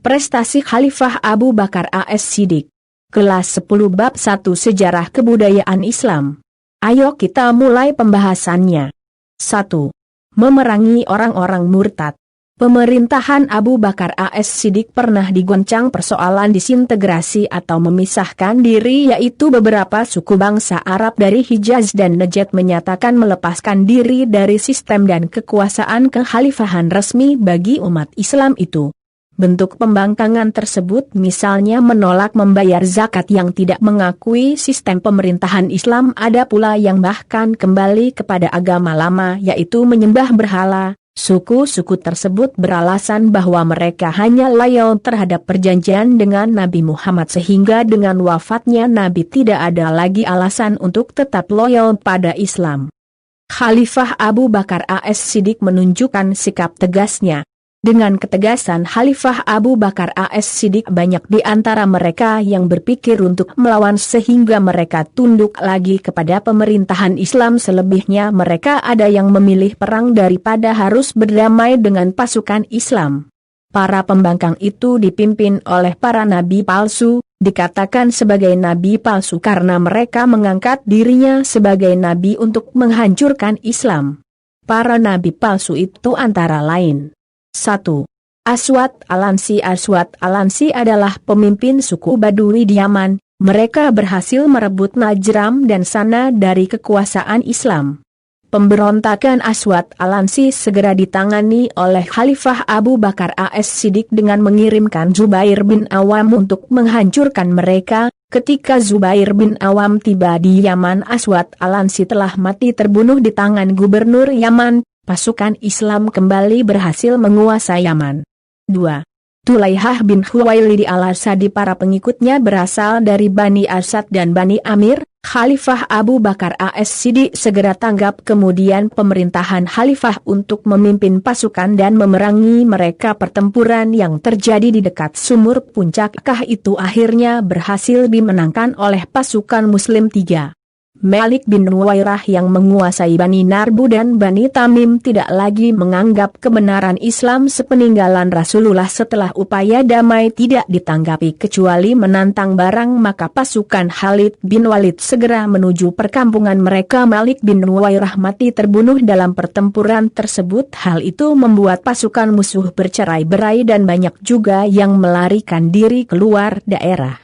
Prestasi Khalifah Abu Bakar As-Siddiq. Kelas 10 Bab 1 Sejarah Kebudayaan Islam. Ayo kita mulai pembahasannya. 1. Memerangi orang-orang murtad. Pemerintahan Abu Bakar As-Siddiq pernah digoncang persoalan disintegrasi atau memisahkan diri, yaitu beberapa suku bangsa Arab dari Hijaz dan Najd menyatakan melepaskan diri dari sistem dan kekuasaan kekhalifahan resmi bagi umat Islam itu. Bentuk pembangkangan tersebut misalnya menolak membayar zakat yang tidak mengakui sistem pemerintahan Islam, ada pula yang bahkan kembali kepada agama lama yaitu menyembah berhala. Suku-suku tersebut beralasan bahwa mereka hanya loyal terhadap perjanjian dengan Nabi Muhammad sehingga dengan wafatnya Nabi tidak ada lagi alasan untuk tetap loyal pada Islam. Khalifah Abu Bakar As-Siddiq menunjukkan sikap tegasnya. Dengan ketegasan Khalifah Abu Bakar As-Siddiq banyak di antara mereka yang berpikir untuk melawan sehingga mereka tunduk lagi kepada pemerintahan Islam. Selebihnya mereka ada yang memilih perang daripada harus berdamai dengan pasukan Islam. Para pembangkang itu dipimpin oleh para nabi palsu, dikatakan sebagai nabi palsu karena mereka mengangkat dirinya sebagai nabi untuk menghancurkan Islam. Para nabi palsu itu antara lain: 1. Aswad Al-Ansi. Aswad Al-Ansi adalah pemimpin suku Badui di Yaman. Mereka berhasil merebut Najran dan Sana dari kekuasaan Islam. Pemberontakan Aswad Al-Ansi segera ditangani oleh Khalifah Abu Bakar As-Siddiq dengan mengirimkan Zubair bin Awam untuk menghancurkan mereka. Ketika Zubair bin Awam tiba di Yaman, Aswad Al-Ansi telah mati terbunuh di tangan gubernur Yaman. Pasukan Islam kembali berhasil menguasai Yaman. 2. Tulaihah bin Khuwailid al-Asadi. Para pengikutnya berasal dari Bani Asad dan Bani Amir. Khalifah Abu Bakar As-Siddiq segera tanggap kemudian pemerintahan Khalifah untuk memimpin pasukan dan memerangi mereka. Pertempuran yang terjadi di dekat sumur Puncak Kah itu akhirnya berhasil dimenangkan oleh pasukan Muslim. 3. Malik bin Nuwairah yang menguasai Bani Narbu dan Bani Tamim tidak lagi menganggap kebenaran Islam sepeninggalan Rasulullah. Setelah upaya damai tidak ditanggapi kecuali menantang barang, maka pasukan Khalid bin Walid segera menuju perkampungan mereka. Malik bin Nuwairah mati terbunuh dalam pertempuran tersebut. Hal itu membuat pasukan musuh bercerai-berai dan banyak juga yang melarikan diri keluar daerah.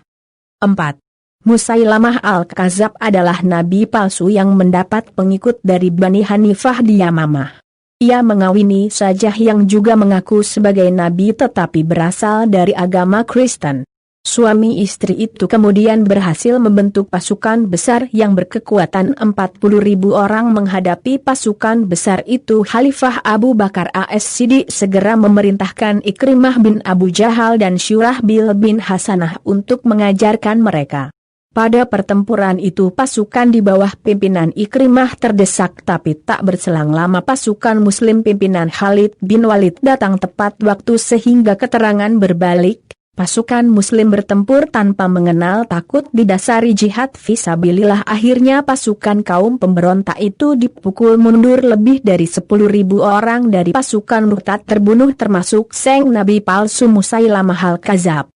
4. Musailamah al-Kadzab adalah nabi palsu yang mendapat pengikut dari Bani Hanifah di Yamamah. Ia mengawini Sajah yang juga mengaku sebagai nabi tetapi berasal dari agama Kristen. Suami istri itu kemudian berhasil membentuk pasukan besar yang berkekuatan 40.000 orang menghadapi pasukan besar itu. Khalifah Abu Bakar As-Siddiq segera memerintahkan Ikrimah bin Abu Jahal dan Syurahbil bin Hasanah untuk mengajarkan mereka. Pada pertempuran itu pasukan di bawah pimpinan Ikrimah terdesak, tapi tak berselang lama pasukan Muslim pimpinan Khalid bin Walid datang tepat waktu sehingga keterangan berbalik. Pasukan Muslim bertempur tanpa mengenal takut didasari jihad fisabilillah. Akhirnya pasukan kaum pemberontak itu dipukul mundur. Lebih dari 10.000 orang dari pasukan murtad terbunuh termasuk sang nabi palsu Musailamah al-Kadzab.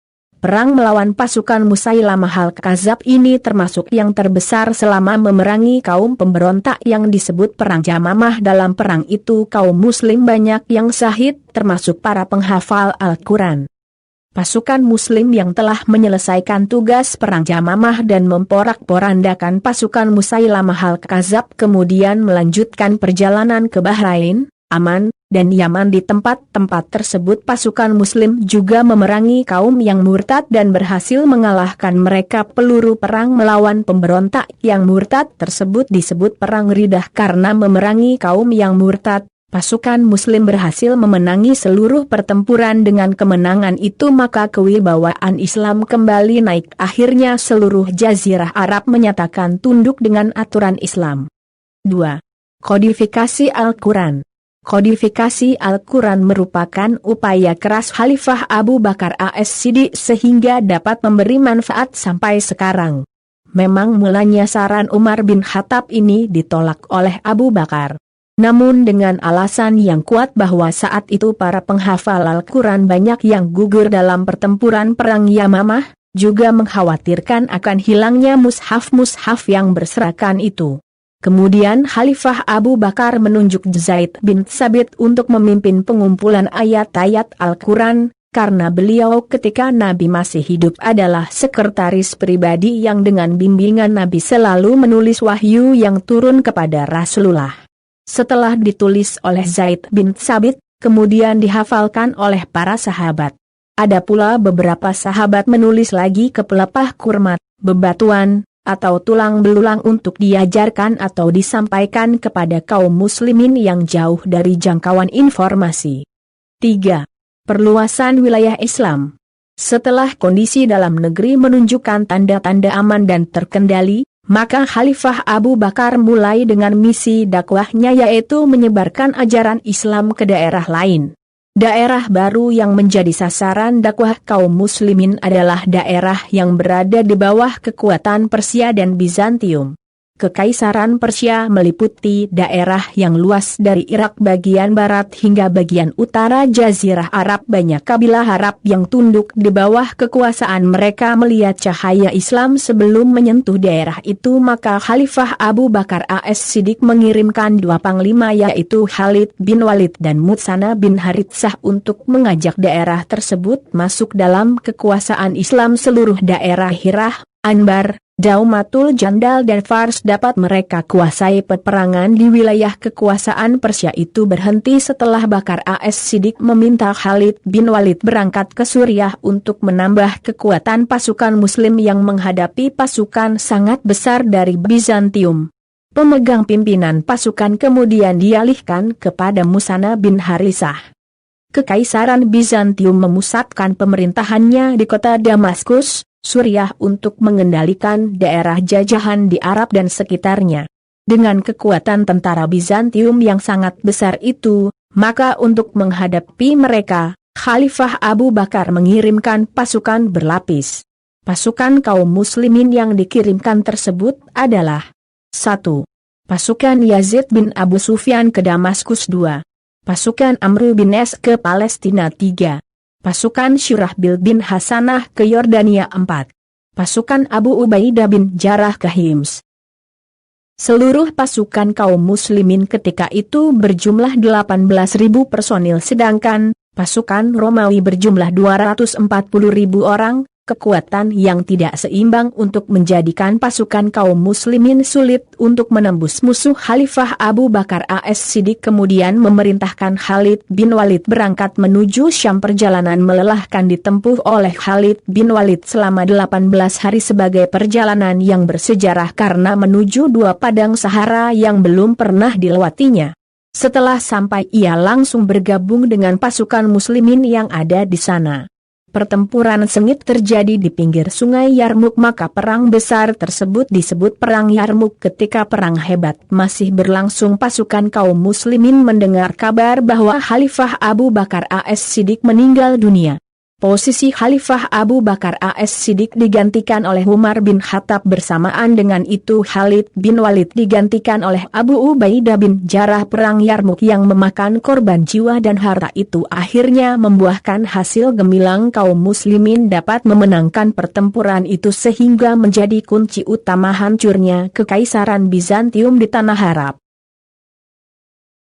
Perang melawan pasukan Musailamah al-Kadzab ini termasuk yang terbesar selama memerangi kaum pemberontak yang disebut Perang Yamamah. Dalam perang itu kaum Muslim banyak yang syahid, termasuk para penghafal Al-Quran. Pasukan Muslim yang telah menyelesaikan tugas Perang Yamamah dan memporak-porandakan pasukan Musailamah al-Kadzab kemudian melanjutkan perjalanan ke Bahrain, Aman, dan Yaman. Di tempat-tempat tersebut pasukan Muslim juga memerangi kaum yang murtad dan berhasil mengalahkan mereka. Peluru perang melawan pemberontak yang murtad tersebut disebut Perang Riddah karena memerangi kaum yang murtad. Pasukan Muslim berhasil memenangi seluruh pertempuran. Dengan kemenangan itu maka kewibawaan Islam kembali naik. Akhirnya seluruh Jazirah Arab menyatakan tunduk dengan aturan Islam. 2. Kodifikasi Al-Quran. Kodifikasi Al-Quran merupakan upaya keras Khalifah Abu Bakar As-Siddiq sehingga dapat memberi manfaat sampai sekarang. Memang mulanya saran Umar bin Khattab ini ditolak oleh Abu Bakar. Namun dengan alasan yang kuat bahwa saat itu para penghafal Al-Quran banyak yang gugur dalam pertempuran perang Yamamah, juga mengkhawatirkan akan hilangnya mushaf-mushaf yang berserakan itu. Kemudian Khalifah Abu Bakar menunjuk Zaid bin Tsabit untuk memimpin pengumpulan ayat-ayat Al-Quran, karena beliau ketika Nabi masih hidup adalah sekretaris pribadi yang dengan bimbingan Nabi selalu menulis wahyu yang turun kepada Rasulullah. Setelah ditulis oleh Zaid bin Tsabit, kemudian dihafalkan oleh para sahabat. Ada pula beberapa sahabat menulis lagi ke pelepah kurmat, bebatuan, atau tulang belulang untuk diajarkan atau disampaikan kepada kaum muslimin yang jauh dari jangkauan informasi. 3. Perluasan wilayah Islam. Setelah kondisi dalam negeri menunjukkan tanda-tanda aman dan terkendali, maka Khalifah Abu Bakar mulai dengan misi dakwahnya, yaitu menyebarkan ajaran Islam ke daerah lain. Daerah baru yang menjadi sasaran dakwah kaum muslimin adalah daerah yang berada di bawah kekuatan Persia dan Bizantium. Kekaisaran Persia meliputi daerah yang luas dari Irak bagian barat hingga bagian utara Jazirah Arab. Banyak kabilah Arab yang tunduk di bawah kekuasaan mereka. Melihat cahaya Islam sebelum menyentuh daerah itu, maka Khalifah Abu Bakar As-Siddiq mengirimkan dua panglima, yaitu Khalid bin Walid dan Mutsana bin Haritsah, untuk mengajak daerah tersebut masuk dalam kekuasaan Islam. Seluruh daerah Hirah, Anbar, Daumatul Jandal dan Fars dapat mereka kuasai. Peperangan di wilayah kekuasaan Persia itu berhenti setelah Bakar As-Siddiq meminta Khalid bin Walid berangkat ke Suriah untuk menambah kekuatan pasukan muslim yang menghadapi pasukan sangat besar dari Bizantium. Pemegang pimpinan pasukan kemudian dialihkan kepada Mutsana bin Haritsah. Kekaisaran Bizantium memusatkan pemerintahannya di kota Damaskus, Suriah, untuk mengendalikan daerah jajahan di Arab dan sekitarnya. Dengan kekuatan tentara Bizantium yang sangat besar itu, maka untuk menghadapi mereka, Khalifah Abu Bakar mengirimkan pasukan berlapis. Pasukan kaum muslimin yang dikirimkan tersebut adalah: 1. Pasukan Yazid bin Abu Sufyan ke Damaskus. 2. Pasukan Amr bin As ke Palestina. 3. Pasukan Syurahbil bin Hasanah ke Yordania. 4. Pasukan Abu Ubaidah bin Jarrah ke Hims. Seluruh pasukan kaum muslimin ketika itu berjumlah 18.000 personil, sedangkan pasukan Romawi berjumlah 240.000 orang. Kekuatan yang tidak seimbang untuk menjadikan pasukan kaum muslimin sulit untuk menembus musuh. Khalifah Abu Bakar As-Siddiq kemudian memerintahkan Khalid bin Walid berangkat menuju Syam. Perjalanan melelahkan ditempuh oleh Khalid bin Walid selama 18 hari sebagai perjalanan yang bersejarah karena menuju dua padang Sahara yang belum pernah dilewatinya. Setelah sampai, ia langsung bergabung dengan pasukan muslimin yang ada di sana. Pertempuran sengit terjadi di pinggir sungai Yarmuk, maka perang besar tersebut disebut Perang Yarmuk. Ketika perang hebat masih berlangsung, pasukan kaum muslimin mendengar kabar bahwa Khalifah Abu Bakar As-Siddiq meninggal dunia. Posisi Khalifah Abu Bakar As-Siddiq digantikan oleh Umar bin Khattab. Bersamaan dengan itu Khalid bin Walid digantikan oleh Abu Ubaidah bin Jarrah. Perang Yarmuk yang memakan korban jiwa dan harta itu akhirnya membuahkan hasil gemilang. Kaum muslimin dapat memenangkan pertempuran itu sehingga menjadi kunci utama hancurnya Kekaisaran Bizantium di tanah Arab.